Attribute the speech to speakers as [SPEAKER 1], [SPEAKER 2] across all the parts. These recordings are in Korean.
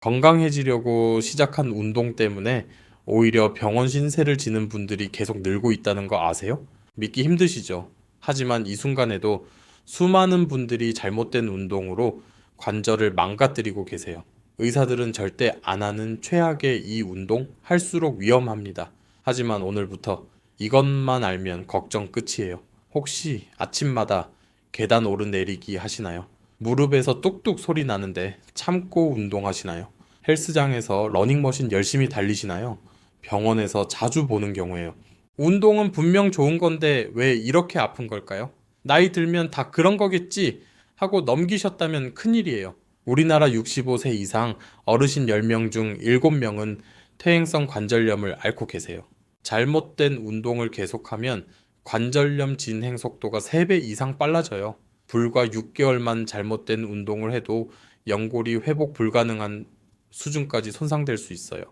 [SPEAKER 1] 건강해지려고 시작한 운동 때문에 오히려 병원 신세를 지는 분들이 계속 늘고 있다는 거 아세요? 믿기 힘드시죠? 하지만 이 순간에도 수많은 분들이 잘못된 운동으로 관절을 망가뜨리고 계세요. 의사들은 절대 안 하는 최악의 이 운동 할수록 위험합니다. 하지만 오늘부터 이것만 알면 걱정 끝이에요. 혹시 아침마다 계단 오르내리기 하시나요? 무릎에서 뚝뚝 소리 나는데 참고 운동하시나요? 헬스장에서 러닝머신 열심히 달리시나요? 병원에서 자주 보는 경우에요. 운동은 분명 좋은 건데 왜 이렇게 아픈 걸까요? 나이 들면 다 그런 거겠지 하고 넘기셨다면 큰일이에요. 우리나라 65세 이상 어르신 10명 중 7명은 퇴행성 관절염을 앓고 계세요. 잘못된 운동을 계속하면 관절염 진행 속도가 3배 이상 빨라져요. 불과 6개월만 잘못된 운동을 해도 연골이 회복 불가능한 수준까지 손상될 수 있어요.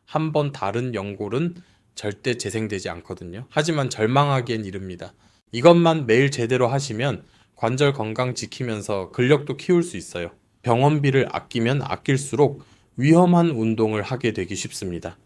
[SPEAKER 1] 한 번 다른 연골은 절대 재생되지 않거든요. 하지만 절망하기엔 이릅니다. 이것만 매일 제대로 하시면 관절 건강 지키면서 근력도 키울 수 있어요. 병원비를 아끼면 아낄수록 위험한 운동을 하게 되기 쉽습니다.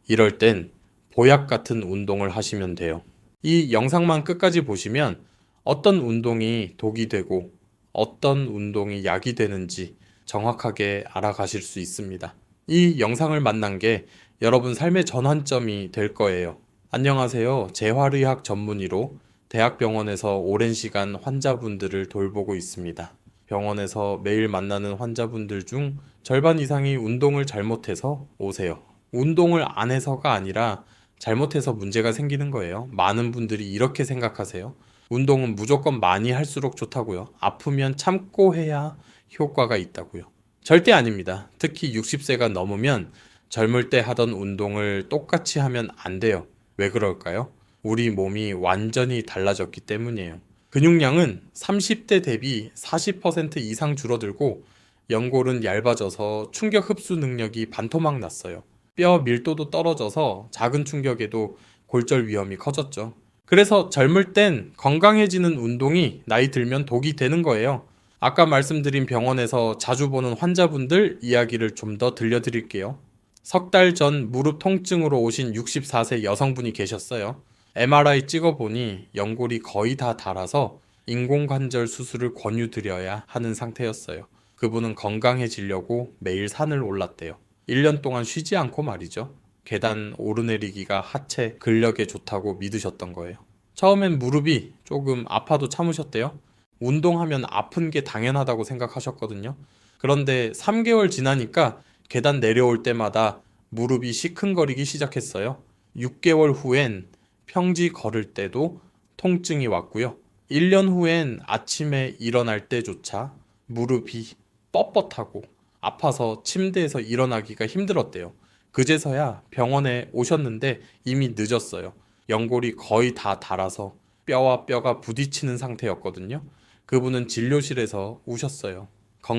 [SPEAKER 1] 이럴 땐 보약 같은 운동을 하시면 돼요. 이 영상만 끝까지 보시면 어떤 운동이 독이 되고 어떤 운동이 약이 되는지 정확하게 알아가실 수 있습니다. 이 영상을 만난 게 여러분 삶의 전환점이 될 거예요. 안녕하세요. 재활의학 전문의로 대학병원에서 오랜 시간 환자분들을 돌보고 있습니다. 병원에서 매일 만나는 환자분들 중 절반 이상이 운동을 잘못해서 오세요. 운동을 안 해서가 아니라 잘못해서 문제가 생기는 거예요. 많은 분들이 이렇게 생각하세요. 운동은 무조건 많이 할수록 좋다고요. 아프면 참고 해야 효과가 있다고요. 절대 아닙니다. 특히 60세가 넘으면 젊을 때 하던 운동을 똑같이 하면 안 돼요. 왜 그럴까요? 우리 몸이 완전히 달라졌기 때문이에요. 근육량은 30대 대비 40% 이상 줄어들고 연골은 얇아져서 충격 흡수 능력이 반토막 났어요. 뼈 밀도도 떨어져서 작은 충격에도 골절 위험이 커졌죠. 그래서 젊을 땐 건강해지는 운동이 나이 들면 독이 되는 거예요. 아까 말씀드린 병원에서 자주 보는 환자분들 이야기를 좀 더 들려드릴게요. 석 달 전 무릎 통증으로 오신 64세 여성분이 계셨어요. MRI 찍어보니 연골이 거의 다 닳아서 인공관절 수술을 권유드려야 하는 상태였어요. 그분은 건강해지려고 매일 산을 올랐대요. 1년 동안 쉬지 않고 말이죠. 계단 오르내리기가 하체 근력에 좋다고 믿으셨던 거예요. 처음엔 무릎이 조금 아파도 참으셨대요. 운동하면 아픈 게 당연하다고 생각하셨거든요. 그런데 3개월 지나니까 계단 내려올 때마다 무릎이 시큰거리기 시작했어요. 6개월 후엔 평지 걸을 때도 통증이 왔고요. 1년 후엔 아침에 일어날 때조차 무릎이 뻣뻣하고 아파서 침대에서 일어나기가 힘들었대요. 그제서야 병원에 오셨는데 이미 늦었어요. 연골이 거의 다 닳아서 뼈와 뼈가 부딪히는 상태였거든요. 그분은 진료실에서 우셨어요.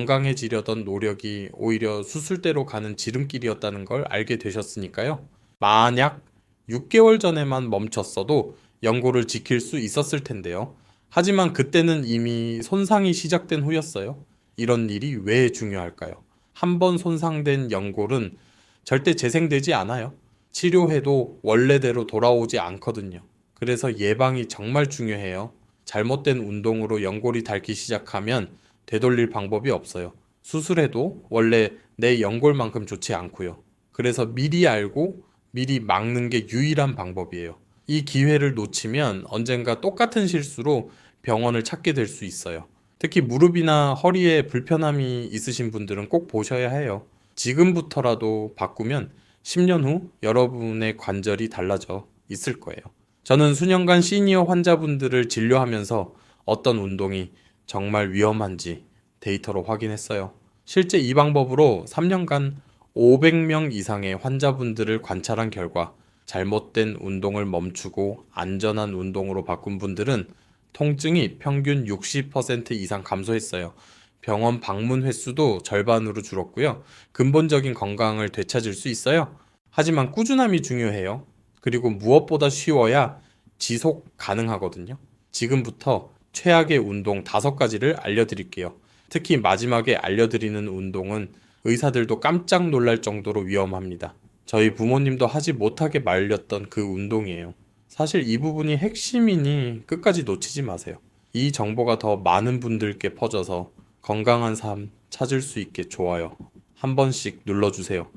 [SPEAKER 1] 건강해지려던 노력이 오히려 수술대로 가는 지름길이었다는 걸 알게 되셨으니까요. 만약 6개월 전에만 멈췄어도 연골을 지킬 수 있었을 텐데요. 하지만 그때는 이미 손상이 시작된 후였어요. 이런 일이 왜 중요할까요? 한 번 손상된 연골은 절대 재생되지 않아요. 치료해도 원래대로 돌아오지 않거든요. 그래서 예방이 정말 중요해요. 잘못된 운동으로 연골이 닳기 시작하면 되돌릴 방법이 없어요. 수술해도 원래 내 연골만큼 좋지 않고요. 그래서 미리 알고 미리 막는 게 유일한 방법이에요. 이 기회를 놓치면 언젠가 똑같은 실수로 병원을 찾게 될 수 있어요. 특히 무릎이나 허리에 불편함이 있으신 분들은 꼭 보셔야 해요. 지금부터라도 바꾸면 10년 후 여러분의 관절이 달라져 있을 거예요. 저는 수년간 시니어 환자분들을 진료하면서 어떤 운동이 정말 위험한지 데이터로 확인했어요. 실제 이 방법으로 3년간 500명 이상의 환자분들을 관찰한 결과 잘못된 운동을 멈추고 안전한 운동으로 바꾼 분들은 통증이 평균 60% 이상 감소했어요. 병원 방문 횟수도 절반으로 줄었고요. 근본적인 건강을 되찾을 수 있어요. 하지만 꾸준함이 중요해요. 그리고 무엇보다 쉬워야 지속 가능하거든요. 지금부터 최악의 운동 5가지를 알려드릴게요. 특히 마지막에 알려드리는 운동은 의사들도 깜짝 놀랄 정도로 위험합니다. 저희 부모님도 하지 못하게 말렸던 그 운동이에요. 사실 이 부분이 핵심이니 끝까지 놓치지 마세요. 이 정보가 더 많은 분들께 퍼져서 건강한 삶 찾을 수 있게 좋아요 한 번씩 눌러주세요.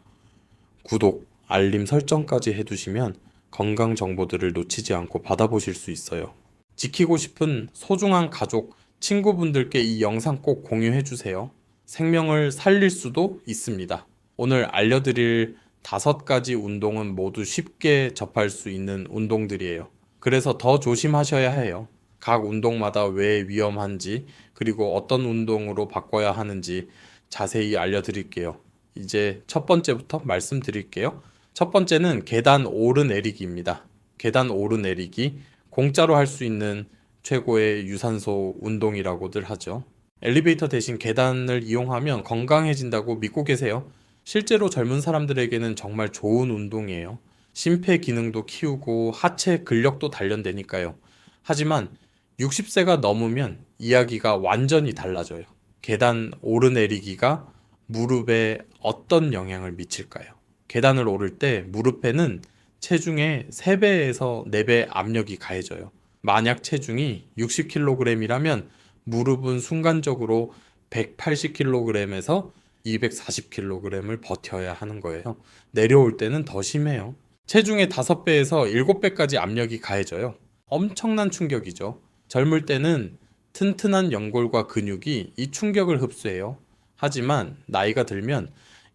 [SPEAKER 1] 구독, 알림 설정까지 해두시면 건강 정보들을 놓치지 않고 받아보실 수 있어요. 지키고 싶은 소중한 가족, 친구분들께 이 영상 꼭 공유해주세요. 생명을 살릴 수도 있습니다. 오늘 알려드릴 5가지 운동은 모두 쉽게 접할 수 있는 운동들이에요. 그래서 더 조심하셔야 해요. 각 운동마다 왜 위험한지, 그리고 어떤 운동으로 바꿔야 하는지 자세히 알려드릴게요. 이제 첫 번째부터 말씀드릴게요. 첫 번째는 계단 오르내리기입니다. 계단 오르내리기, 공짜로 할 수 있는 최고의 유산소 운동이라고들 하죠. 엘리베이터 대신 계단을 이용하면 건강해진다고 믿고 계세요. 실제로 젊은 사람들에게는 정말 좋은 운동이에요. 심폐 기능도 키우고 하체 근력도 단련되니까요. 하지만 60세가 넘으면 이야기가 완전히 달라져요. 계단 오르내리기가 무릎에 어떤 영향을 미칠까요? 계단을 오를 때 무릎에는 체중의 3배에서 4배 압력이 가해져요. 만약 체중이 60kg이라면 무릎은 순간적으로 180kg에서 240kg을 버텨야 하는 거예요. 내려올 때는 더 심해요. 체중의 5배에서 7배까지 압력이 가해져요. 엄청난 충격이죠. 젊을 때는 튼튼한 연골과 근육이 이 충격을 흡수해요. 하지만 나이가 들면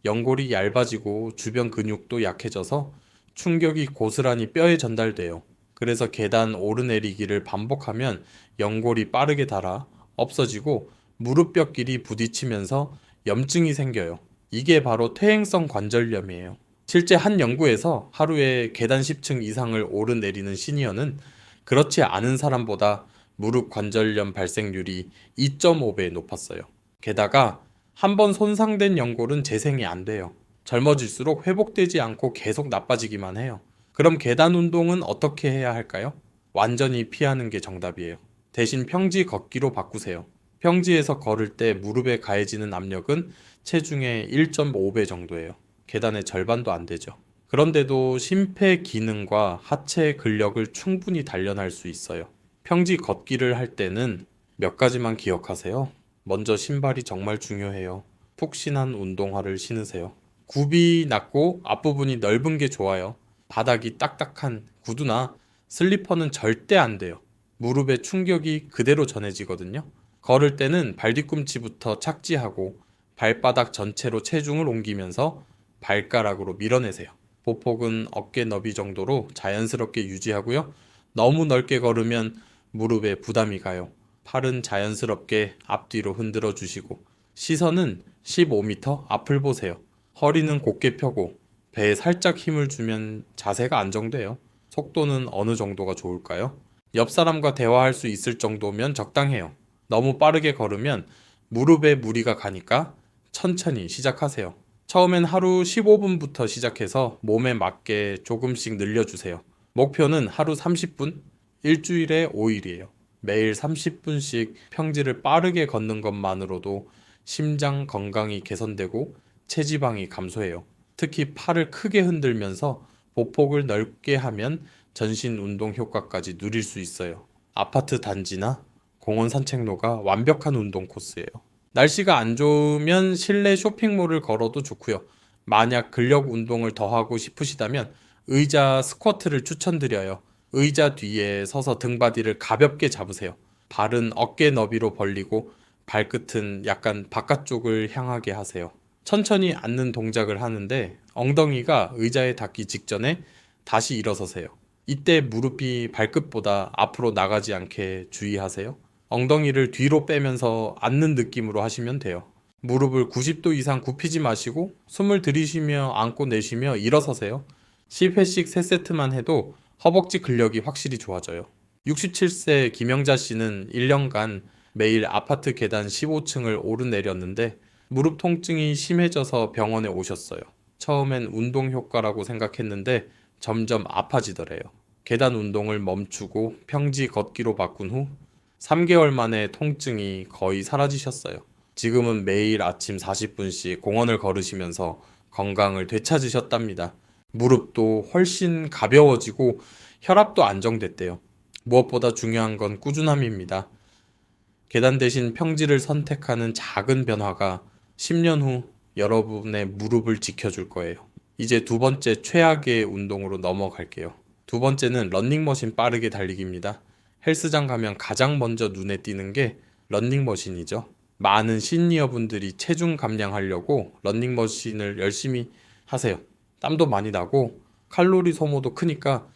[SPEAKER 1] 연골이 얇아지고 주변 근육도 약해져서 충격이 고스란히 뼈에 전달돼요. 그래서 계단 오르내리기를 반복하면 연골이 빠르게 닳아 없어지고 무릎뼈끼리 부딪히면서 염증이 생겨요. 이게 바로 퇴행성 관절염이에요. 실제 한 연구에서 하루에 계단 10층 이상을 오르내리는 시니어는 그렇지 않은 사람보다 무릎 관절염 발생률이 2.5배 높았어요. 게다가 한 번 손상된 연골은 재생이 안 돼요. 젊어질수록 회복되지 않고 계속 나빠지기만 해요. 그럼 계단 운동은 어떻게 해야 할까요? 완전히 피하는 게 정답이에요. 대신 평지 걷기로 바꾸세요. 평지에서 걸을 때 무릎에 가해지는 압력은 체중의 1.5배 정도예요. 계단의 절반도 안 되죠. 그런데도 심폐 기능과 하체 근력을 충분히 단련할 수 있어요. 평지 걷기를 할 때는 몇 가지만 기억하세요. 먼저 신발이 정말 중요해요. 푹신한 운동화를 신으세요. 굽이 낮고 앞부분이 넓은 게 좋아요. 바닥이 딱딱한 구두나 슬리퍼는 절대 안 돼요. 무릎에 충격이 그대로 전해지거든요. 걸을 때는 발뒤꿈치부터 착지하고 발바닥 전체로 체중을 옮기면서 발가락으로 밀어내세요. 보폭은 어깨 너비 정도로 자연스럽게 유지하고요. 너무 넓게 걸으면 무릎에 부담이 가요. 팔은 자연스럽게 앞뒤로 흔들어 주시고 시선은 15m 앞을 보세요. 허리는 곧게 펴고 배에 살짝 힘을 주면 자세가 안정돼요. 속도는 어느 정도가 좋을까요? 옆 사람과 대화할 수 있을 정도면 적당해요. 너무 빠르게 걸으면 무릎에 무리가 가니까 천천히 시작하세요. 처음엔 하루 15분부터 시작해서 몸에 맞게 조금씩 늘려주세요. 목표는 하루 30분, 일주일에 5일이에요. 매일 30분씩 평지를 빠르게 걷는 것만으로도 심장 건강이 개선되고 체지방이 감소해요. 특히 팔을 크게 흔들면서 보폭을 넓게 하면 전신 운동 효과까지 누릴 수 있어요. 아파트 단지나 공원 산책로가 완벽한 운동 코스예요. 날씨가 안 좋으면 실내 쇼핑몰을 걸어도 좋고요. 만약 근력 운동을 더 하고 싶으시다면 의자 스쿼트를 추천드려요. 의자 뒤에 서서 등받이를 가볍게 잡으세요. 발은 어깨 너비로 벌리고 발끝은 약간 바깥쪽을 향하게 하세요. 천천히 앉는 동작을 하는데 엉덩이가 의자에 닿기 직전에 다시 일어서세요. 이때 무릎이 발끝보다 앞으로 나가지 않게 주의하세요. 엉덩이를 뒤로 빼면서 앉는 느낌으로 하시면 돼요. 무릎을 90도 이상 굽히지 마시고 숨을 들이쉬며 안고 내쉬며 일어서세요. 10회씩 3세트만 해도 허벅지 근력이 확실히 좋아져요. 67세 김영자 씨는 1년간 매일 아파트 계단 15층을 오르내렸는데 무릎 통증이 심해져서 병원에 오셨어요. 처음엔 운동 효과라고 생각했는데 점점 아파지더래요. 계단 운동을 멈추고 평지 걷기로 바꾼 후 3개월 만에 통증이 거의 사라지셨어요. 지금은 매일 아침 40분씩 공원을 걸으시면서 건강을 되찾으셨답니다. 무릎도 훨씬 가벼워지고 혈압도 안정됐대요. 무엇보다 중요한 건 꾸준함입니다. 계단 대신 평지를 선택하는 작은 변화가 10년 후 여러분의 무릎을 지켜줄 거예요. 이제 두 번째 최악의 운동으로 넘어갈게요. 두 번째는 러닝머신 빠르게 달리기입니다. 헬스장 가면 가장 먼저 눈에 띄는 게 러닝머신이죠. 많은 시니어분들이 체중 감량하려고 러닝머신을 열심히 하세요. 땀도 많이 나고 칼로리 소모도 크니까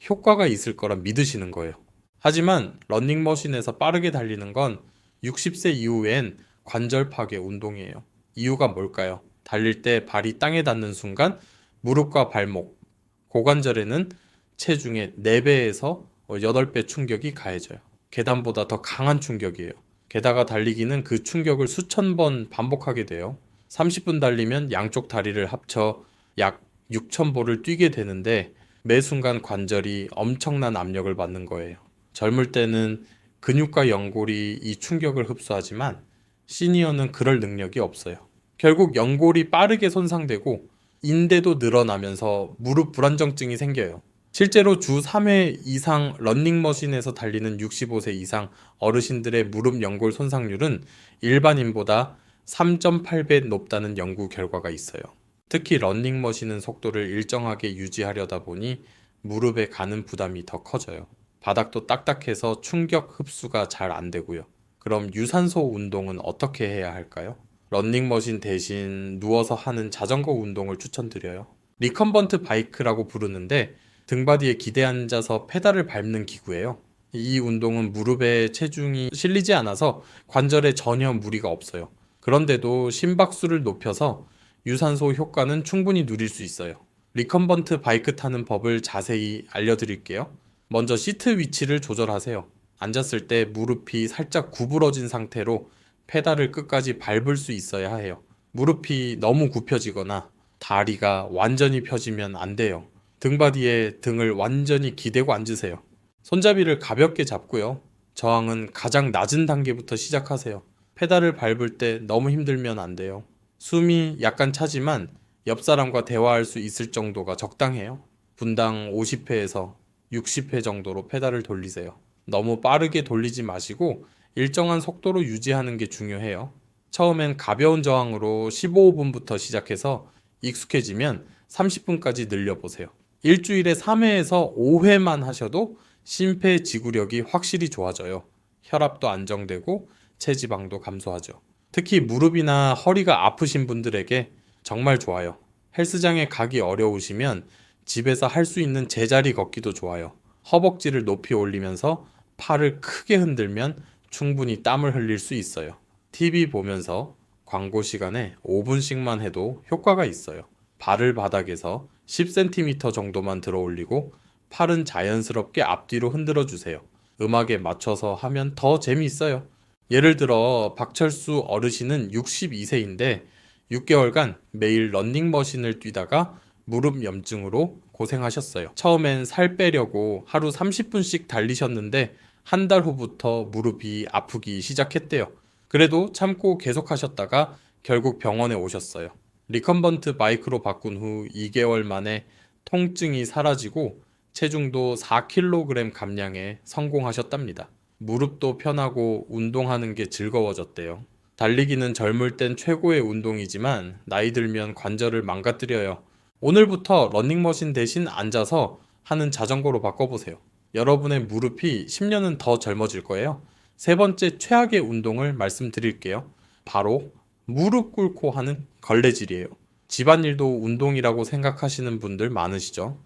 [SPEAKER 1] 효과가 있을 거라 믿으시는 거예요. 하지만 러닝머신에서 빠르게 달리는 건 60세 이후엔 관절 파괴 운동이에요. 이유가 뭘까요? 달릴 때 발이 땅에 닿는 순간 무릎과 발목, 고관절에는 체중의 4배에서 8배 충격이 가해져요. 계단보다 더 강한 충격이에요. 게다가 달리기는 그 충격을 수천 번 반복하게 돼요. 30분 달리면 양쪽 다리를 합쳐 약 6,000보를 뛰게 되는데 매 순간 관절이 엄청난 압력을 받는 거예요. 젊을 때는 근육과 연골이 이 충격을 흡수하지만 시니어는 그럴 능력이 없어요. 결국 연골이 빠르게 손상되고 인대도 늘어나면서 무릎 불안정증이 생겨요. 실제로 주 3회 이상 러닝머신에서 달리는 65세 이상 어르신들의 무릎 연골 손상률은 일반인보다 3.8배 높다는 연구 결과가 있어요. 특히 러닝머신은 속도를 일정하게 유지하려다 보니 무릎에 가는 부담이 더 커져요. 바닥도 딱딱해서 충격 흡수가 잘 안 되고요. 그럼 유산소 운동은 어떻게 해야 할까요? 러닝머신 대신 누워서 하는 자전거 운동을 추천드려요. 리컨번트 바이크라고 부르는데 등받이에 기대 앉아서 페달을 밟는 기구예요. 이 운동은 무릎에 체중이 실리지 않아서 관절에 전혀 무리가 없어요. 그런데도 심박수를 높여서 유산소 효과는 충분히 누릴 수 있어요. 리컨번트 바이크 타는 법을 자세히 알려드릴게요. 먼저 시트 위치를 조절하세요. 앉았을 때 무릎이 살짝 구부러진 상태로 페달을 끝까지 밟을 수 있어야 해요. 무릎이 너무 굽혀지거나 다리가 완전히 펴지면 안 돼요. 등받이에 등을 완전히 기대고 앉으세요. 손잡이를 가볍게 잡고요. 저항은 가장 낮은 단계부터 시작하세요. 페달을 밟을 때 너무 힘들면 안 돼요. 숨이 약간 차지만 옆 사람과 대화할 수 있을 정도가 적당해요. 분당 50회에서 60회 정도로 페달을 돌리세요. 너무 빠르게 돌리지 마시고 일정한 속도로 유지하는 게 중요해요. 처음엔 가벼운 저항으로 15분부터 시작해서 익숙해지면 30분까지 늘려보세요. 일주일에 3회에서 5회만 하셔도 심폐지구력이 확실히 좋아져요. 혈압도 안정되고 체지방도 감소하죠. 특히 무릎이나 허리가 아프신 분들에게 정말 좋아요. 헬스장에 가기 어려우시면 집에서 할 수 있는 제자리 걷기도 좋아요. 허벅지를 높이 올리면서 팔을 크게 흔들면 충분히 땀을 흘릴 수 있어요. TV 보면서 광고 시간에 5분씩만 해도 효과가 있어요. 발을 바닥에서 10cm 정도만 들어 올리고 팔은 자연스럽게 앞뒤로 흔들어 주세요. 음악에 맞춰서 하면 더 재미있어요. 예를 들어 박철수 어르신은 62세인데 6개월간 매일 러닝머신을 뛰다가 무릎 염증으로 고생하셨어요. 처음엔 살 빼려고 하루 30분씩 달리셨는데 한 달 후부터 무릎이 아프기 시작했대요. 그래도 참고 계속하셨다가 결국 병원에 오셨어요. 리컨번트 바이크로 바꾼 후 2개월 만에 통증이 사라지고 체중도 4kg 감량에 성공하셨답니다. 무릎도 편하고 운동하는 게 즐거워졌대요. 달리기는 젊을 땐 최고의 운동이지만 나이 들면 관절을 망가뜨려요. 오늘부터 러닝머신 대신 앉아서 하는 자전거로 바꿔보세요. 여러분의 무릎이 10년은 더 젊어질 거예요. 세 번째 최악의 운동을 말씀드릴게요. 바로 무릎 꿇고 하는 걸레질이에요. 집안일도 운동이라고 생각하시는 분들 많으시죠?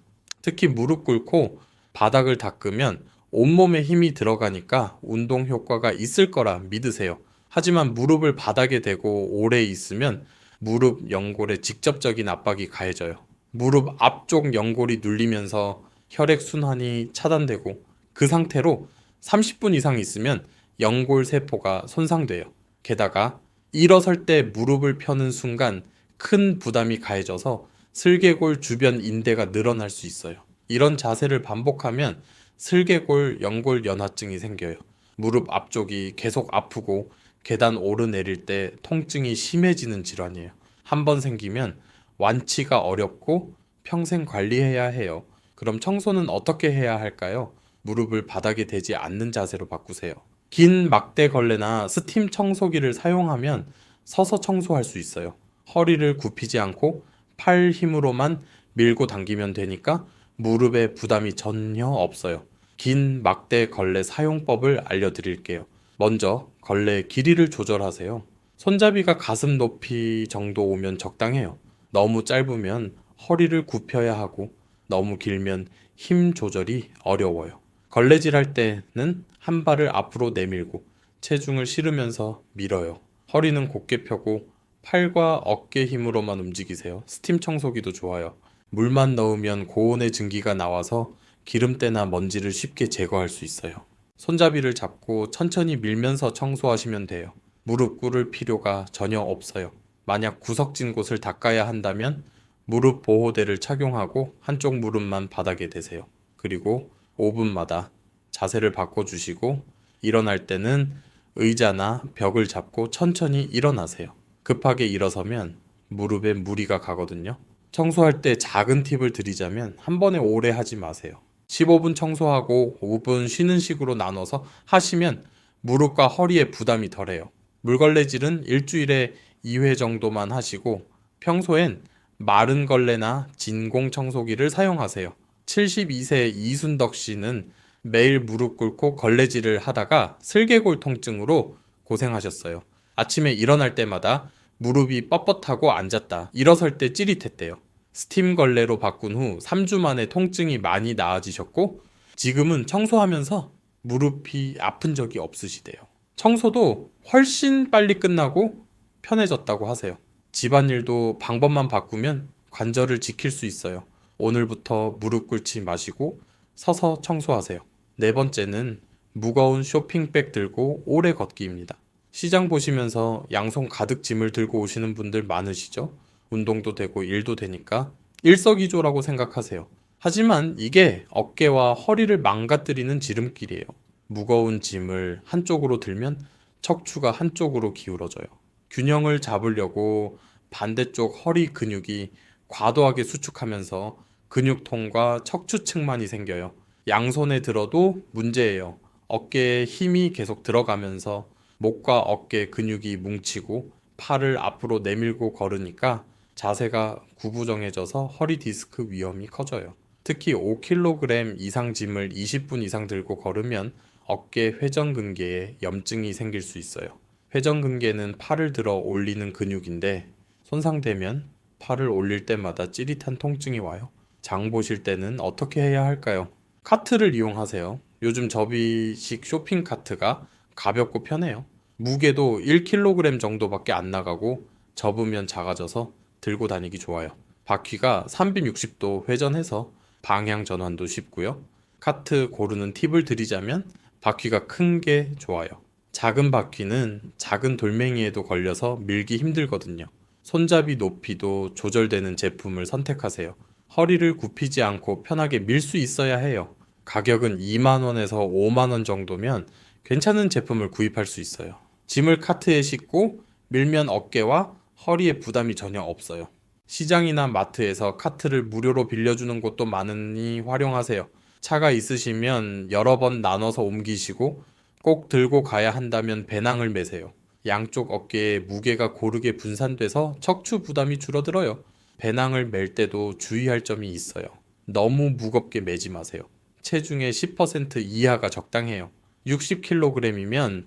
[SPEAKER 1] 특히 무릎 꿇고 바닥을 닦으면 온몸에 힘이 들어가니까 운동 효과가 있을 거라 믿으세요. 하지만 무릎을 바닥에 대고 오래 있으면 무릎 연골에 직접적인 압박이 가해져요. 무릎 앞쪽 연골이 눌리면서 혈액 순환이 차단되고 그 상태로 30분 이상 있으면 연골 세포가 손상돼요. 게다가 일어설 때 무릎을 펴는 순간 큰 부담이 가해져서 슬개골 주변 인대가 늘어날 수 있어요. 이런 자세를 반복하면 슬개골 연골 연화증이 생겨요. 무릎 앞쪽이 계속 아프고 계단 오르내릴 때 통증이 심해지는 질환이에요. 한번 생기면 완치가 어렵고 평생 관리해야 해요. 그럼 청소는 어떻게 해야 할까요? 무릎을 바닥에 대지 않는 자세로 바꾸세요. 긴 막대 걸레나 스팀 청소기를 사용하면 서서 청소할 수 있어요. 허리를 굽히지 않고 팔 힘으로만 밀고 당기면 되니까 무릎에 부담이 전혀 없어요. 긴 막대 걸레 사용법을 알려드릴게요. 먼저 걸레 길이를 조절하세요. 손잡이가 가슴 높이 정도 오면 적당해요. 너무 짧으면 허리를 굽혀야 하고 너무 길면 힘 조절이 어려워요. 걸레질 할 때는 한 발을 앞으로 내밀고 체중을 실으면서 밀어요. 허리는 곧게 펴고 팔과 어깨 힘으로만 움직이세요. 스팀 청소기도 좋아요. 물만 넣으면 고온의 증기가 나와서 기름때나 먼지를 쉽게 제거할 수 있어요. 손잡이를 잡고 천천히 밀면서 청소하시면 돼요. 무릎 꿇을 필요가 전혀 없어요. 만약 구석진 곳을 닦아야 한다면 무릎 보호대를 착용하고 한쪽 무릎만 바닥에 대세요. 그리고 5분마다 자세를 바꿔주시고 일어날 때는 의자나 벽을 잡고 천천히 일어나세요. 급하게 일어서면 무릎에 무리가 가거든요. 청소할 때 작은 팁을 드리자면 한 번에 오래 하지 마세요. 15분 청소하고 5분 쉬는 식으로 나눠서 하시면 무릎과 허리에 부담이 덜해요. 물걸레질은 일주일에 2회 정도만 하시고 평소엔 마른 걸레나 진공 청소기를 사용하세요. 72세 이순덕 씨는 매일 무릎 꿇고 걸레질을 하다가 슬개골 통증으로 고생하셨어요. 아침에 일어날 때마다 무릎이 뻣뻣하고 앉았다. 일어설 때 찌릿했대요. 스팀 걸레로 바꾼 후 3주 만에 통증이 많이 나아지셨고 지금은 청소하면서 무릎이 아픈 적이 없으시대요. 청소도 훨씬 빨리 끝나고 편해졌다고 하세요. 집안일도 방법만 바꾸면 관절을 지킬 수 있어요. 오늘부터 무릎 꿇지 마시고 서서 청소하세요. 네 번째는 무거운 쇼핑백 들고 오래 걷기입니다. 시장 보시면서 양손 가득 짐을 들고 오시는 분들 많으시죠? 운동도 되고 일도 되니까 일석이조라고 생각하세요. 하지만 이게 어깨와 허리를 망가뜨리는 지름길이에요. 무거운 짐을 한쪽으로 들면 척추가 한쪽으로 기울어져요. 균형을 잡으려고 반대쪽 허리 근육이 과도하게 수축하면서 근육통과 척추측만이 생겨요. 양손에 들어도 문제예요. 어깨에 힘이 계속 들어가면서 목과 어깨 근육이 뭉치고 팔을 앞으로 내밀고 걸으니까 자세가 구부정해져서 허리 디스크 위험이 커져요. 특히 5kg 이상 짐을 20분 이상 들고 걸으면 어깨 회전근개에 염증이 생길 수 있어요. 회전근개는 팔을 들어 올리는 근육인데 손상되면 팔을 올릴 때마다 찌릿한 통증이 와요. 장 보실 때는 어떻게 해야 할까요? 카트를 이용하세요. 요즘 접이식 쇼핑 카트가 가볍고 편해요. 무게도 1kg 정도밖에 안 나가고 접으면 작아져서 들고 다니기 좋아요. 바퀴가 360도 회전해서 방향 전환도 쉽고요. 카트 고르는 팁을 드리자면 바퀴가 큰 게 좋아요. 작은 바퀴는 작은 돌멩이에도 걸려서 밀기 힘들거든요. 손잡이 높이도 조절되는 제품을 선택하세요. 허리를 굽히지 않고 편하게 밀 수 있어야 해요. 가격은 2만 원에서 5만 원 정도면 괜찮은 제품을 구입할 수 있어요. 짐을 카트에 싣고 밀면 어깨와 허리에 부담이 전혀 없어요. 시장이나 마트에서 카트를 무료로 빌려주는 곳도 많으니 활용하세요. 차가 있으시면 여러 번 나눠서 옮기시고 꼭 들고 가야 한다면 배낭을 매세요. 양쪽 어깨에 무게가 고르게 분산돼서 척추 부담이 줄어들어요. 배낭을 멜 때도 주의할 점이 있어요. 너무 무겁게 매지 마세요. 체중의 10% 이하가 적당해요. 60kg이면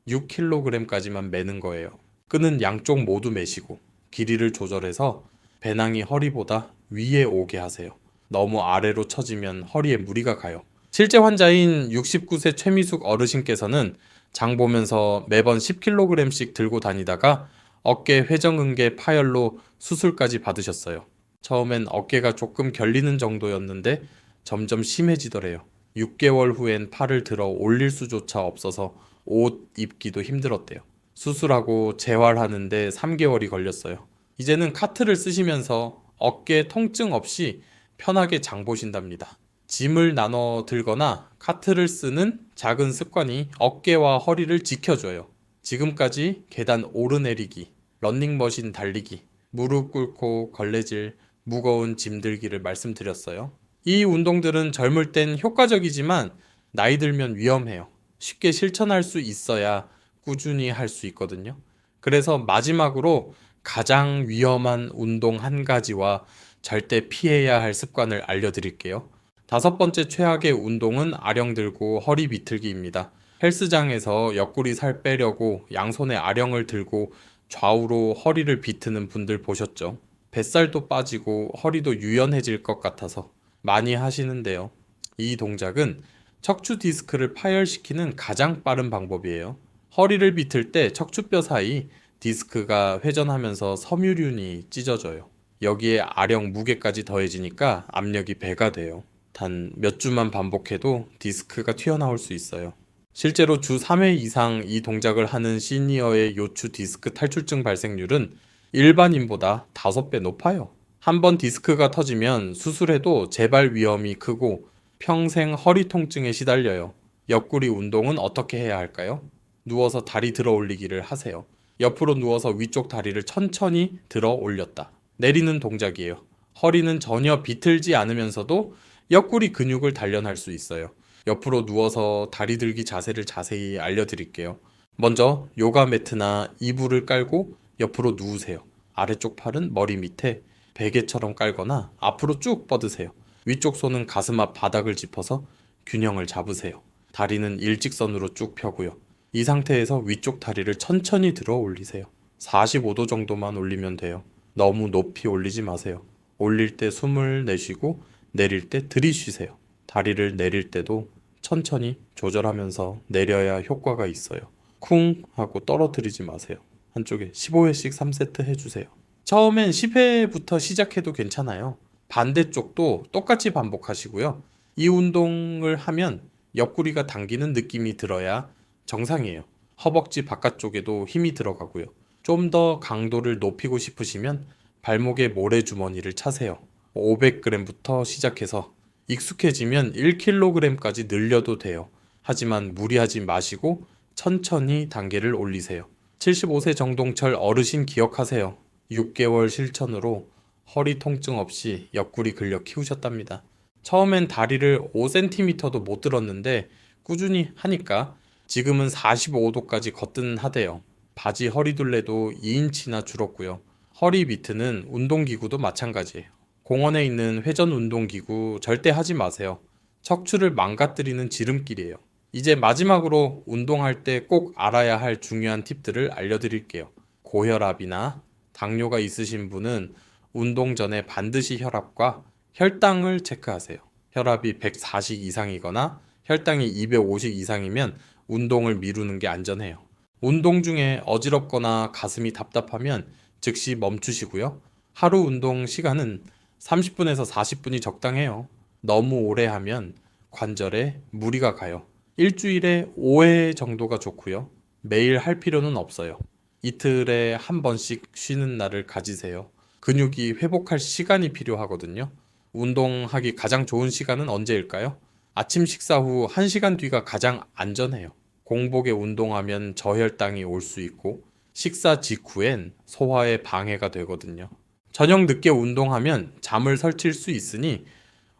[SPEAKER 1] 6kg까지만 매는 거예요. 끈은 양쪽 모두 매시고 길이를 조절해서 배낭이 허리보다 위에 오게 하세요. 너무 아래로 처지면 허리에 무리가 가요. 실제 환자인 69세 최미숙 어르신께서는 장 보면서 매번 10kg씩 들고 다니다가 어깨 회전근개 파열로 수술까지 받으셨어요. 처음엔 어깨가 조금 결리는 정도였는데 점점 심해지더래요. 6개월 후엔 팔을 들어 올릴 수조차 없어서 옷 입기도 힘들었대요. 수술하고 재활하는데 3개월이 걸렸어요. 이제는 카트를 쓰시면서 어깨 통증 없이 편하게 장 보신답니다. 짐을 나눠 들거나 카트를 쓰는 작은 습관이 어깨와 허리를 지켜줘요. 지금까지 계단 오르내리기, 러닝머신 달리기, 무릎 꿇고 걸레질, 무거운 짐 들기를 말씀드렸어요. 이 운동들은 젊을 땐 효과적이지만 나이 들면 위험해요. 쉽게 실천할 수 있어야 꾸준히 할 수 있거든요. 그래서 마지막으로 가장 위험한 운동 한 가지와 절대 피해야 할 습관을 알려드릴게요. 다섯 번째 최악의 운동은 아령 들고 허리 비틀기입니다. 헬스장에서 옆구리 살 빼려고 양손에 아령을 들고 좌우로 허리를 비트는 분들 보셨죠? 뱃살도 빠지고 허리도 유연해질 것 같아서 많이 하시는데요. 이 동작은 척추 디스크를 파열시키는 가장 빠른 방법이에요. 허리를 비틀 때 척추뼈 사이 디스크가 회전하면서 섬유륜이 찢어져요. 여기에 아령 무게까지 더해지니까 압력이 배가 돼요. 단 몇 주만 반복해도 디스크가 튀어나올 수 있어요. 실제로 주 3회 이상 이 동작을 하는 시니어의 요추 디스크 탈출증 발생률은 일반인보다 5배 높아요. 한번 디스크가 터지면 수술해도 재발 위험이 크고 평생 허리 통증에 시달려요. 옆구리 운동은 어떻게 해야 할까요? 누워서 다리 들어 올리기를 하세요. 옆으로 누워서 위쪽 다리를 천천히 들어 올렸다. 내리는 동작이에요. 허리는 전혀 비틀지 않으면서도 옆구리 근육을 단련할 수 있어요. 옆으로 누워서 다리 들기 자세를 자세히 알려드릴게요. 먼저 요가 매트나 이불을 깔고 옆으로 누우세요. 아래쪽 팔은 머리 밑에 베개처럼 깔거나 앞으로 쭉 뻗으세요. 위쪽 손은 가슴 앞 바닥을 짚어서 균형을 잡으세요. 다리는 일직선으로 쭉 펴고요. 이 상태에서 위쪽 다리를 천천히 들어 올리세요. 45도 정도만 올리면 돼요. 너무 높이 올리지 마세요. 올릴 때 숨을 내쉬고 내릴 때 들이쉬세요. 다리를 내릴 때도 천천히 조절하면서 내려야 효과가 있어요. 쿵 하고 떨어뜨리지 마세요. 한쪽에 15회씩 3세트 해주세요. 처음엔 10회부터 시작해도 괜찮아요. 반대쪽도 똑같이 반복하시고요. 이 운동을 하면 옆구리가 당기는 느낌이 들어야 정상이에요. 허벅지 바깥쪽에도 힘이 들어가고요. 좀 더 강도를 높이고 싶으시면 발목에 모래주머니를 차세요. 500g부터 시작해서 익숙해지면 1kg까지 늘려도 돼요. 하지만 무리하지 마시고 천천히 단계를 올리세요. 75세 정동철 어르신 기억하세요. 6개월 실천으로 허리 통증 없이 옆구리 근력 키우셨답니다. 처음엔 다리를 5cm도 못 들었는데 꾸준히 하니까 지금은 45도까지 거뜬하대요. 바지 허리둘레도 2인치나 줄었고요. 허리 비트는 운동기구도 마찬가지예요. 공원에 있는 회전 운동기구 절대 하지 마세요. 척추를 망가뜨리는 지름길이에요. 이제 마지막으로 운동할 때 꼭 알아야 할 중요한 팁들을 알려드릴게요. 고혈압이나 당뇨가 있으신 분은 운동 전에 반드시 혈압과 혈당을 체크하세요. 혈압이 140 이상이거나 혈당이 250 이상이면 운동을 미루는 게 안전해요. 운동 중에 어지럽거나 가슴이 답답하면 즉시 멈추시고요. 하루 운동 시간은 30분에서 40분이 적당해요. 너무 오래 하면 관절에 무리가 가요. 일주일에 5회 정도가 좋고요. 매일 할 필요는 없어요. 이틀에 한 번씩 쉬는 날을 가지세요. 근육이 회복할 시간이 필요하거든요. 운동하기 가장 좋은 시간은 언제일까요? 아침 식사 후 1시간 뒤가 가장 안전해요. 공복에 운동하면 저혈당이 올 수 있고 식사 직후엔 소화에 방해가 되거든요. 저녁 늦게 운동하면 잠을 설칠 수 있으니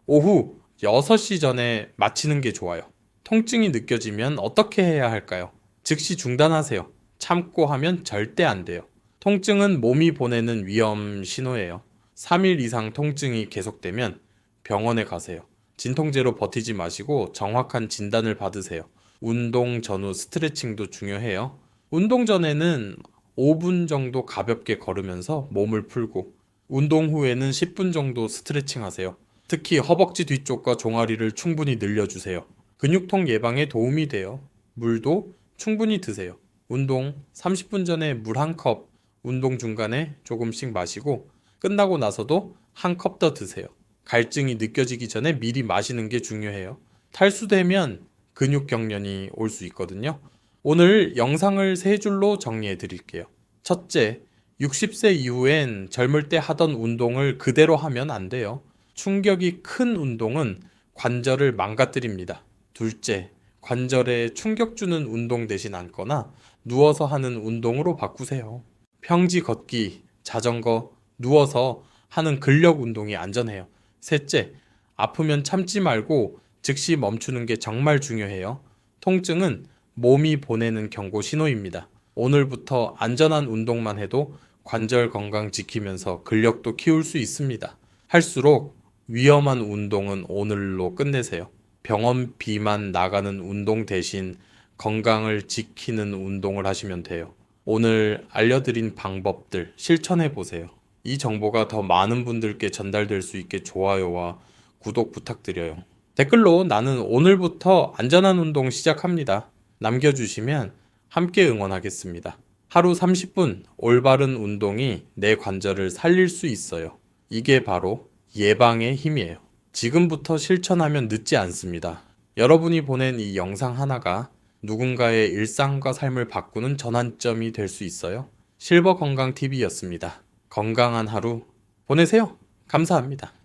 [SPEAKER 1] 오후 6시 전에 마치는 게 좋아요. 통증이 느껴지면 어떻게 해야 할까요? 즉시 중단하세요. 참고 하면 절대 안 돼요. 통증은 몸이 보내는 위험 신호예요. 3일 이상 통증이 계속되면 병원에 가세요. 진통제로 버티지 마시고 정확한 진단을 받으세요. 운동 전후 스트레칭도 중요해요. 운동 전에는 5분 정도 가볍게 걸으면서 몸을 풀고 운동 후에는 10분 정도 스트레칭 하세요. 특히 허벅지 뒤쪽과 종아리를 충분히 늘려주세요. 근육통 예방에 도움이 돼요. 물도 충분히 드세요. 운동 30분 전에 물 한 컵, 운동 중간에 조금씩 마시고 끝나고 나서도 한 컵 더 드세요. 갈증이 느껴지기 전에 미리 마시는 게 중요해요. 탈수되면 근육 경련이 올 수 있거든요. 오늘 영상을 세 줄로 정리해 드릴게요. 첫째, 60세 이후엔 젊을 때 하던 운동을 그대로 하면 안 돼요. 충격이 큰 운동은 관절을 망가뜨립니다. 둘째, 관절에 충격 주는 운동 대신 앉거나 누워서 하는 운동으로 바꾸세요. 평지 걷기, 자전거, 누워서 하는 근력 운동이 안전해요. 셋째, 아프면 참지 말고 즉시 멈추는 게 정말 중요해요. 통증은 몸이 보내는 경고 신호입니다. 오늘부터 안전한 운동만 해도 관절 건강 지키면서 근력도 키울 수 있습니다. 할수록 위험한 운동은 오늘로 끝내세요. 병원비만 나가는 운동 대신 건강을 지키는 운동을 하시면 돼요. 오늘 알려드린 방법들 실천해 보세요. 이 정보가 더 많은 분들께 전달될 수 있게 좋아요와 구독 부탁드려요. 댓글로 나는 오늘부터 안전한 운동 시작합니다. 남겨주시면 함께 응원하겠습니다. 하루 30분 올바른 운동이 내 관절을 살릴 수 있어요. 이게 바로 예방의 힘이에요. 지금부터 실천하면 늦지 않습니다. 여러분이 보낸 이 영상 하나가 누군가의 일상과 삶을 바꾸는 전환점이 될 수 있어요. 실버건강TV였습니다. 건강한 하루 보내세요. 감사합니다.